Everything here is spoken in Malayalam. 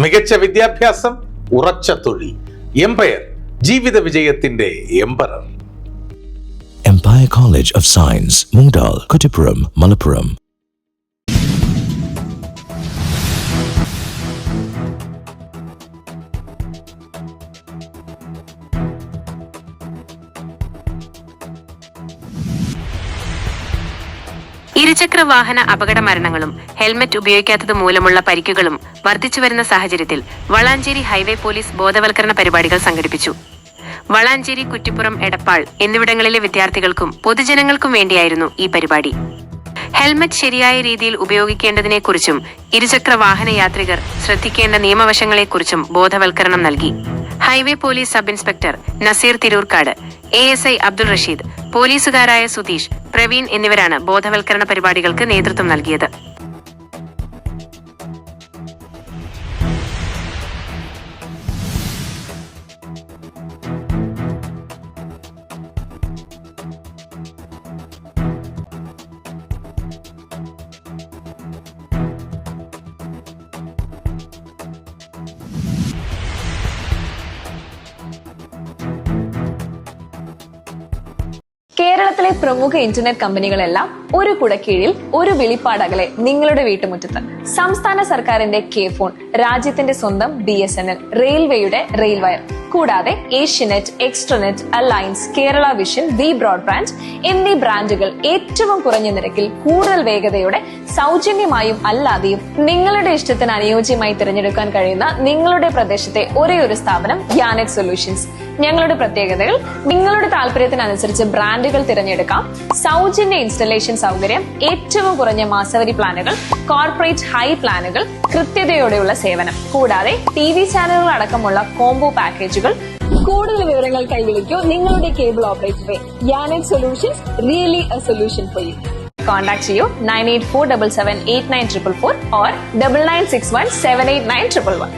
മികച്ച വിദ്യാഭ്യാസം, ഉറച്ച തൊഴിൽ. എംപയർ, ജീവിത വിജയത്തിന്റെ emperor. Empire College of Science, Moondal, Kuttipuram, Malappuram. ഇരുചക്ര വാഹന അപകട മരണങ്ങളും ഹെൽമറ്റ് ഉപയോഗിക്കാത്തത് മൂലമുള്ള പരിക്കുകളും വർദ്ധിച്ചുവരുന്ന സാഹചര്യത്തിൽ വളാഞ്ചേരി ഹൈവേ പോലീസ് ബോധവൽക്കരണ പരിപാടികൾ സംഘടിപ്പിച്ചു. വളാഞ്ചേരി, കുറ്റിപ്പുറം, എടപ്പാൾ എന്നിവിടങ്ങളിലെ വിദ്യാർത്ഥികൾക്കും പൊതുജനങ്ങൾക്കും വേണ്ടിയായിരുന്നു ഈ പരിപാടി. ഹെൽമറ്റ് ശരിയായ രീതിയിൽ ഉപയോഗിക്കേണ്ടതിനെക്കുറിച്ചും ഇരുചക്ര വാഹന യാത്രികർ ശ്രദ്ധിക്കേണ്ട നിയമവശങ്ങളെക്കുറിച്ചും ബോധവൽക്കരണം നൽകി. Highway police sub inspector Naseer Tirurkkad, ASI Abdul Rasheed, പോലീസുകാരായ സുധീഷ്, പ്രവീൺ എന്നിവരാണ് ബോധവൽക്കരണ പരിപാടികൾക്ക് നേതൃത്വം നൽകിയത്. കേരളത്തിലെ പ്രമുഖ ഇന്റർനെറ്റ് കമ്പനികളെല്ലാം ഒരു കുടക്കീഴിൽ, ഒരു വിളിപ്പാടകലെ നിങ്ങളുടെ വീട്ടുമുറ്റത്ത്. സംസ്ഥാന സർക്കാരിന്റെ K-ഫോൺ, രാജ്യത്തിന്റെ സ്വന്തം BSNL, റെയിൽവേയുടെ റെയിൽവയർ, കൂടാതെ ഏഷ്യനെറ്റ്, എക്സ്ട്രനെറ്റ്, അലയൻസ്, കേരള വിഷൻ, വി ബ്രോഡ്ബാൻഡ് എന്നീ ബ്രാൻഡുകൾ ഏറ്റവും കുറഞ്ഞ നിരക്കിൽ കൂടുതൽ വേഗതയോടെ സൗജന്യമായും അല്ലാതെയും നിങ്ങളുടെ ഇഷ്ടത്തിന് അനുയോജ്യമായി തിരഞ്ഞെടുക്കാൻ കഴിയുന്ന നിങ്ങളുടെ പ്രദേശത്തെ ഒരേ ഒരു സ്ഥാപനം യാനെറ്റ് സൊല്യൂഷൻസ്. ഞങ്ങളുടെ പ്രത്യേകതകൾ: നിങ്ങളുടെ താല്പര്യത്തിനനുസരിച്ച് ബ്രാൻഡുകൾ തിരഞ്ഞെടുക്കാം, സൗജന്യ ഇൻസ്റ്റലേഷൻ സൗകര്യം, ഏറ്റവും കുറഞ്ഞ മാസവരി പ്ലാനുകൾ, കോർപ്പറേറ്റ് ഹൈ പ്ലാനുകൾ, കൃത്യതയോടെയുള്ള സേവനം, കൂടാതെ TV ചാനലുകൾ അടക്കമുള്ള കോംബോ പാക്കേജുകൾ. കൂടുതൽ വിവരങ്ങൾക്കായി വിളിക്കൂ നിങ്ങളുടെ കേബിൾ ഓപ്പറേറ്ററെ. Yanet solutions, really a solution for you. Contact ചെയ്യൂ 9847789444 or 9961789111.